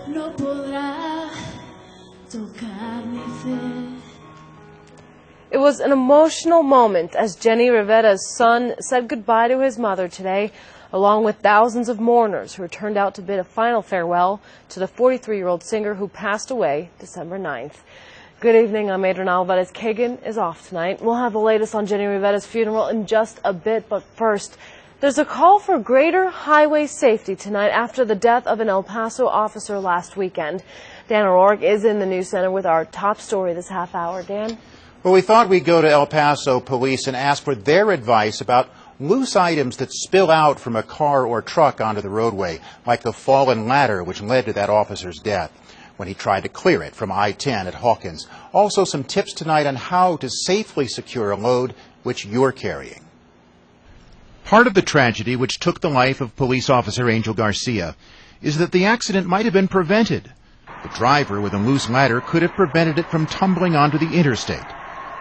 no podrá tocar mi fe. It was an emotional moment as Jenny Rivera's son said goodbye to his mother today, along with thousands of mourners who turned out to bid a final farewell to the 43-year-old singer who passed away December 9th. Good evening, I'm Adrian Alvarez. Kagan is off tonight. We'll have the latest on Jenny Rivera's funeral in just a bit, but first, there's a call for greater highway safety tonight after the death of an El Paso officer last weekend. Dan O'Rourke is in the news center with our top story this half hour. Dan? Well, we thought we'd go to El Paso police and ask for their advice about loose items that spill out from a car or truck onto the roadway, like the fallen ladder which led to that officer's death when he tried to clear it from I-10 at Hawkins. Also, some tips tonight on how to safely secure a load which you're carrying. Part of the tragedy which took the life of police officer Angel Garcia is that the accident might have been prevented. The driver with a loose ladder could have prevented it from tumbling onto the interstate.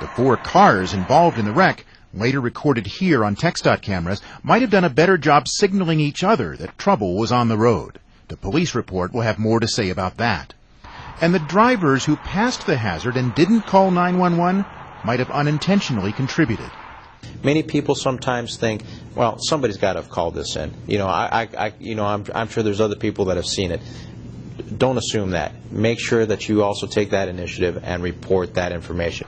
The 4 cars involved in the wreck, later recorded here on TxDOT cameras, might have done a better job signaling each other that trouble was on the road. The police report will have more to say about that. And the drivers who passed the hazard and didn't call 911 might have unintentionally contributed. Many people sometimes think, well, somebody's got to have called this in. I'm sure there's other people that have seen it. Don't assume that. Make sure that you also take that initiative and report that information.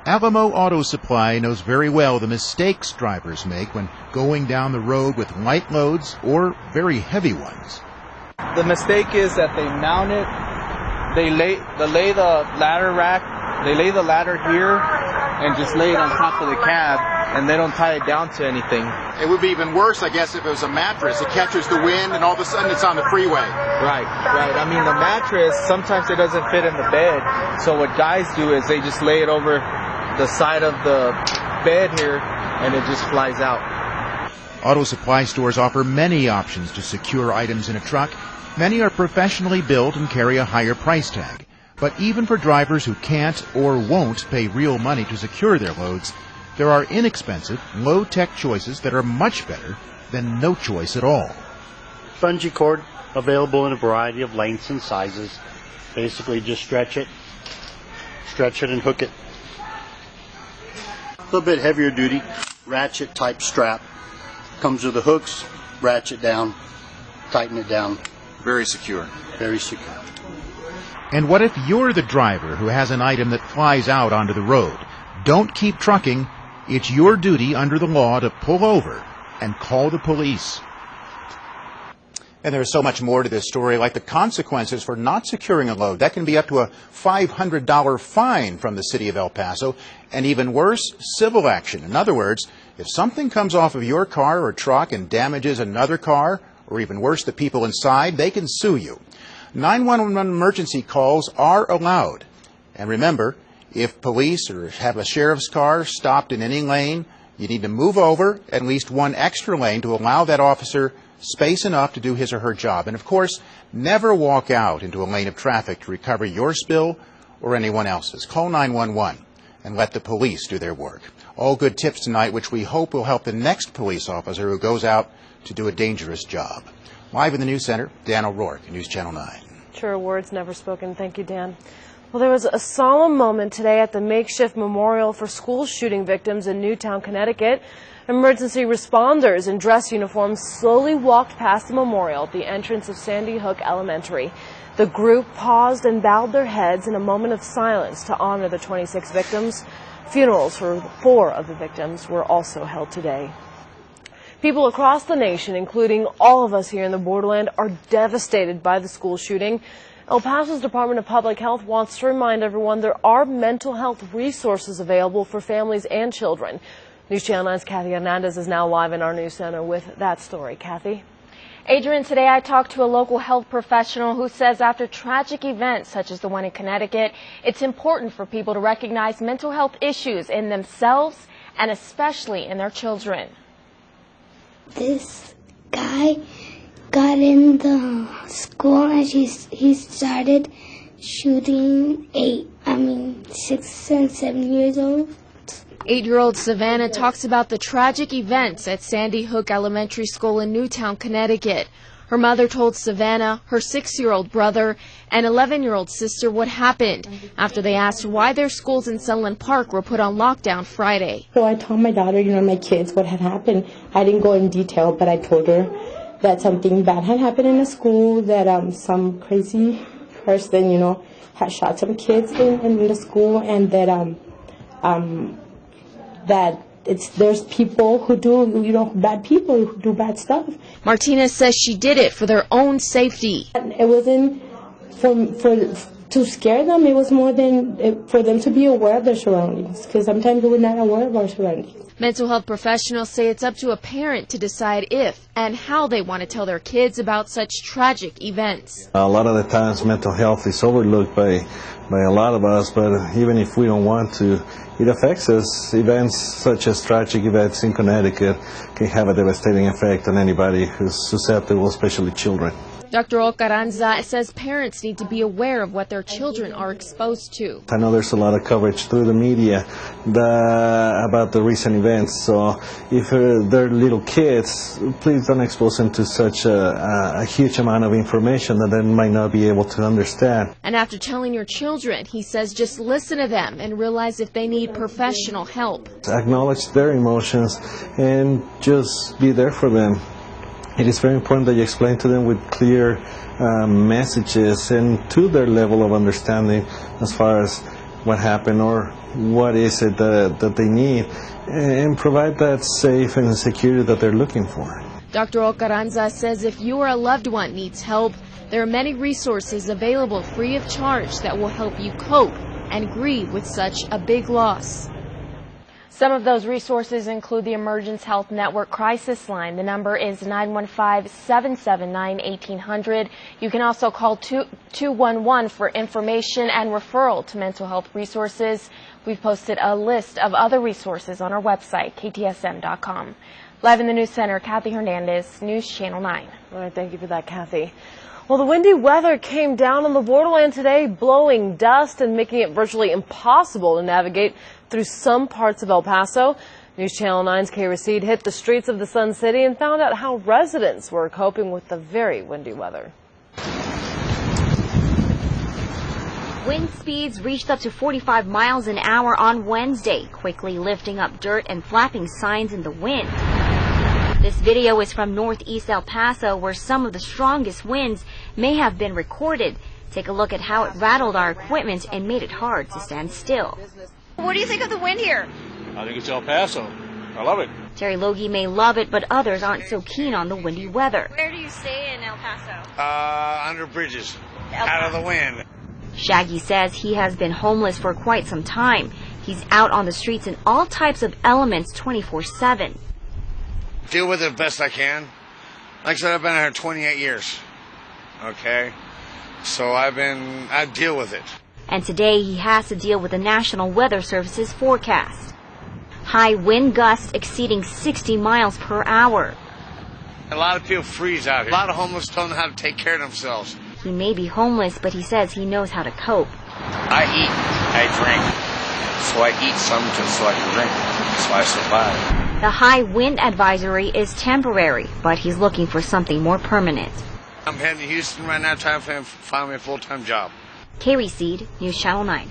Alamo Auto Supply knows very well the mistakes drivers make when going down the road with light loads or very heavy ones. The mistake is that they mount it, they lay the ladder rack, they lay the ladder here and just lay it on top of the cab, and they don't tie it down to anything. It would be even worse, I guess, if it was a mattress. It catches the wind and all of a sudden it's on the freeway. Right. I mean, the mattress, sometimes it doesn't fit in the bed, so what guys do is they just lay it over the side of the bed here, and it just flies out. Auto supply stores offer many options to secure items in a truck. Many are professionally built and carry a higher price tag. But even for drivers who can't or won't pay real money to secure their loads, there are inexpensive, low-tech choices that are much better than no choice at all. Bungee cord, available in a variety of lengths and sizes. Basically just stretch it and hook it. A little bit heavier duty, ratchet type strap. Comes with the hooks, ratchet down, tighten it down. Very secure. Very secure. And what if you're the driver who has an item that flies out onto the road? Don't keep trucking. It's your duty under the law to pull over and call the police. And there's so much more to this story, like the consequences for not securing a load. That can be up to a $500 fine from the city of El Paso, and even worse, civil action. In other words, if something comes off of your car or truck and damages another car, or even worse, the people inside, they can sue you. 911 emergency calls are allowed. And remember, if police or have a sheriff's car stopped in any lane, you need to move over at least one extra lane to allow that officer space enough to do his or her job. And of course, never walk out into a lane of traffic to recover your spill or anyone else's. Call 911 and let the police do their work. All good tips tonight, which we hope will help the next police officer who goes out to do a dangerous job. Live in the News Center, Dan O'Rourke, News Channel 9. Sure, words never spoken. Thank you, Dan. Well, there was a solemn moment today at the makeshift memorial for school shooting victims in Newtown, Connecticut. Emergency responders in dress uniforms slowly walked past the memorial at the entrance of Sandy Hook Elementary. The group paused and bowed their heads in a moment of silence to honor the 26 victims. Funerals for 4 of the victims were also held today. People across the nation, including all of us here in the borderland, are devastated by the school shooting. El Paso's Department of Public Health wants to remind everyone there are mental health resources available for families and children. News Channel 9's Kathy Hernandez is now live in our news center with that story. Kathy? Adrian, today I talked to a local health professional who says after tragic events such as the one in Connecticut, it's important for people to recognize mental health issues in themselves and especially in their children. This guy got in the school and he started shooting 6 and 7 years old. 8-year-old Savannah talks about the tragic events at Sandy Hook Elementary School in Newtown, Connecticut. Her mother told Savannah, her 6-year-old brother, and 11-year-old sister what happened after they asked why their schools in Sunland Park were put on lockdown Friday. So I told my daughter, my kids, what had happened. I didn't go in detail, but I told her that something bad had happened in the school, that some crazy person, had shot some kids in the school, and that there's people who do, bad people who do bad stuff. Martinez says she did it for their own safety. It wasn't to scare them. It was more than for them to be aware of their surroundings, because sometimes we're not aware of our surroundings. Mental health professionals say it's up to a parent to decide if and how they want to tell their kids about such tragic events. A lot of the times mental health is overlooked by a lot of us, but even if we don't want to, it affects us. Events such as tragic events in Connecticut can have a devastating effect on anybody who's susceptible, especially children. Dr. Ocaranza says parents need to be aware of what their children are exposed to. I know there's a lot of coverage through the media about the recent events, so if they're little kids, please don't expose them to such a huge amount of information that they might not be able to understand. And after telling your children, he says just listen to them and realize if they need professional help. Acknowledge their emotions and just be there for them. It is very important that you explain to them with clear messages and to their level of understanding as far as what happened or what is it that they need, and provide that safe and security that they're looking for. Dr. Ocaranza says if you or a loved one needs help, there are many resources available free of charge that will help you cope and grieve with such a big loss. Some of those resources include the Emergence Health Network Crisis Line. The number is 915-779-1800. You can also call 211 for information and referral to mental health resources. We've posted a list of other resources on our website, ktsm.com. Live in the News Center, Kathy Hernandez, News Channel 9. All right, thank you for that, Kathy. Well, the windy weather came down on the borderland today, blowing dust and making it virtually impossible to navigate through some parts of El Paso. News Channel 9's Kay Racine hit the streets of the Sun City and found out how residents were coping with the very windy weather. Wind speeds reached up to 45 miles an hour on Wednesday, quickly lifting up dirt and flapping signs in the wind. This video is from northeast El Paso, where some of the strongest winds may have been recorded. Take a look at how it rattled our equipment and made it hard to stand still. What do you think of the wind here? I think it's El Paso. I love it. Terry Logie may love it, but others aren't so keen on the windy weather. Where do you stay in El Paso? Under bridges, out of the wind. Shaggy says he has been homeless for quite some time. He's out on the streets in all types of elements 24/7. Deal with it best I can. Like I said, I've been out here 28 years. Okay? So I deal with it. And today he has to deal with the National Weather Service's forecast. High wind gusts exceeding 60 miles per hour. A lot of people freeze out here. A lot of homeless don't know how to take care of themselves. He may be homeless, but he says he knows how to cope. I eat, I drink. So I eat some just so I can drink. So I survive. The high wind advisory is temporary, but he's looking for something more permanent. I'm heading to Houston right now trying to find me a full-time job. Carrie Seed, News Channel 9.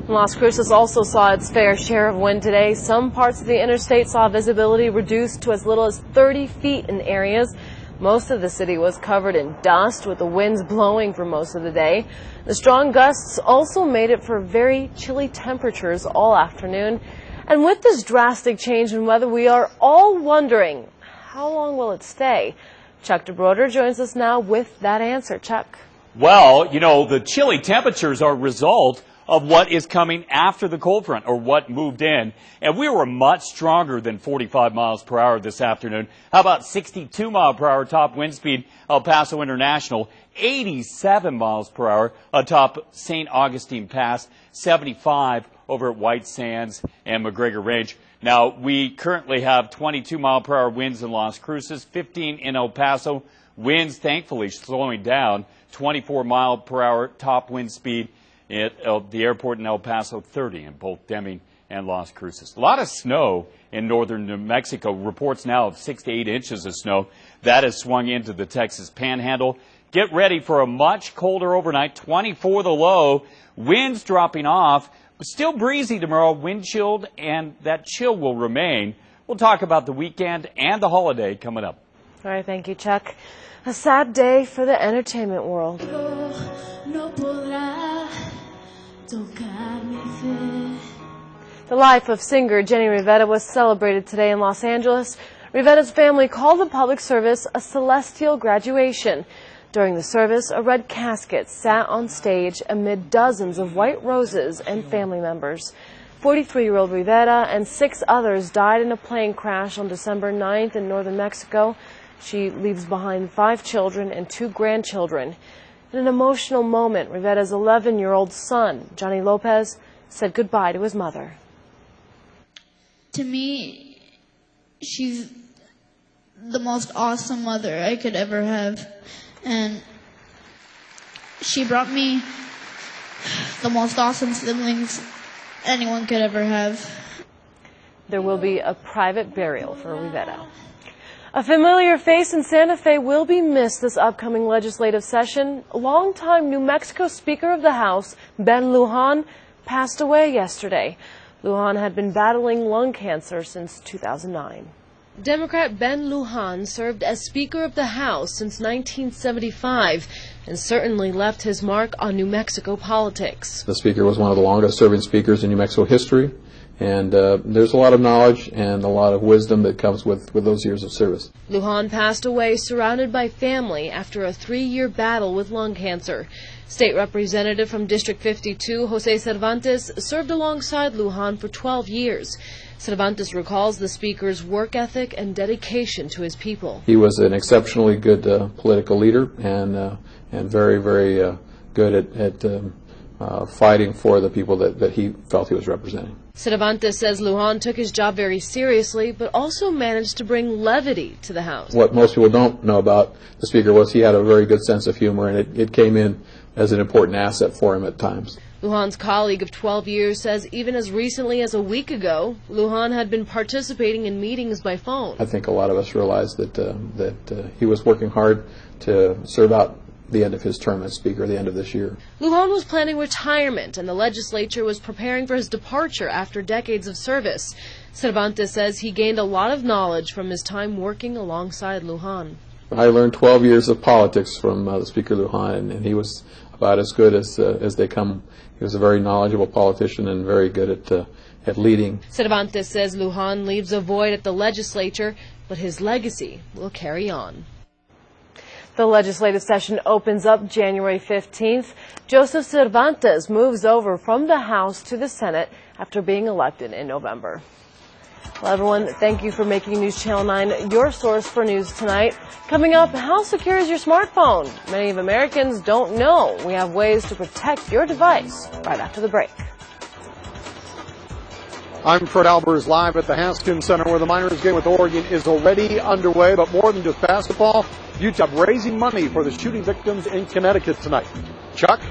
Las Cruces also saw its fair share of wind today. Some parts of the interstate saw visibility reduced to as little as 30 feet in areas. Most of the city was covered in dust, with the winds blowing for most of the day. The strong gusts also made it for very chilly temperatures all afternoon. And with this drastic change in weather, we are all wondering, how long will it stay? Chuck DeBroder joins us now with that answer. Chuck. Well, the chilly temperatures are a result of what is coming after the cold front, or what moved in. And we were much stronger than 45 miles per hour this afternoon. How about 62 mile per hour top wind speed, El Paso International, 87 miles per hour atop St. Augustine Pass, 75 over at White Sands and McGregor Range. Now, we currently have 22 mile per hour winds in Las Cruces, 15 in El Paso. Winds, thankfully, slowing down. 24 mile per hour top wind speed at the airport in El Paso, 30 in both Deming and Las Cruces. A lot of snow in northern New Mexico. Reports now of 6 to 8 inches of snow. That has swung into the Texas Panhandle. Get ready for a much colder overnight, 24 the low. Winds dropping off, but still breezy tomorrow, wind chilled, and that chill will remain. We'll talk about the weekend and the holiday coming up. All right, thank you, Chuck. A sad day for the entertainment world. The life of singer Jenny Rivera was celebrated today in Los Angeles. Rivera's family called the public service a celestial graduation. During the service, a red casket sat on stage amid dozens of white roses and family members. 43-year-old Rivera and 6 others died in a plane crash on December 9th in northern Mexico. She leaves behind 5 children and 2 grandchildren. In an emotional moment, Rivera's 11-year-old son, Johnny Lopez, said goodbye to his mother. To me, she's the most awesome mother I could ever have. And she brought me the most awesome siblings anyone could ever have. There will be a private burial for Rivera. A familiar face in Santa Fe will be missed this upcoming legislative session. Longtime New Mexico Speaker of the House, Ben Lujan, passed away yesterday. Lujan had been battling lung cancer since 2009. Democrat Ben Lujan served as Speaker of the House since 1975 and certainly left his mark on New Mexico politics. The Speaker was one of the longest serving speakers in New Mexico history. And there's a lot of knowledge and a lot of wisdom that comes with those years of service. Lujan passed away surrounded by family after a 3-year battle with lung cancer. State Representative from District 52, Jose Cervantes, served alongside Lujan for 12 years. Cervantes recalls the Speaker's work ethic and dedication to his people. He was an exceptionally good political leader and very, very good at fighting for the people that he felt he was representing. Cervantes says Lujan took his job very seriously, but also managed to bring levity to the House. What most people don't know about the Speaker was he had a very good sense of humor, and it came in as an important asset for him at times. Lujan's colleague of 12 years says even as recently as a week ago, Lujan had been participating in meetings by phone. I think a lot of us realized that he was working hard to serve out the end of his term as Speaker, the end of this year. Lujan was planning retirement, and the legislature was preparing for his departure after decades of service. Cervantes says he gained a lot of knowledge from his time working alongside Lujan. I learned 12 years of politics from the Speaker Lujan, and he was about as good as they come. He was a very knowledgeable politician and very good at leading. Cervantes says Lujan leaves a void at the legislature, but his legacy will carry on. The legislative session opens up January 15th. Joseph Cervantes moves over from the House to the Senate after being elected in November. Well, everyone, thank you for making News Channel 9 your source for news tonight. Coming up, how secure is your smartphone? Many of Americans don't know. We have ways to protect your device right after the break. I'm Fred Albers live at the Haskins Center where the Miners game with Oregon is already underway, but more than just basketball, UTEP raising money for the shooting victims in Connecticut tonight. Chuck?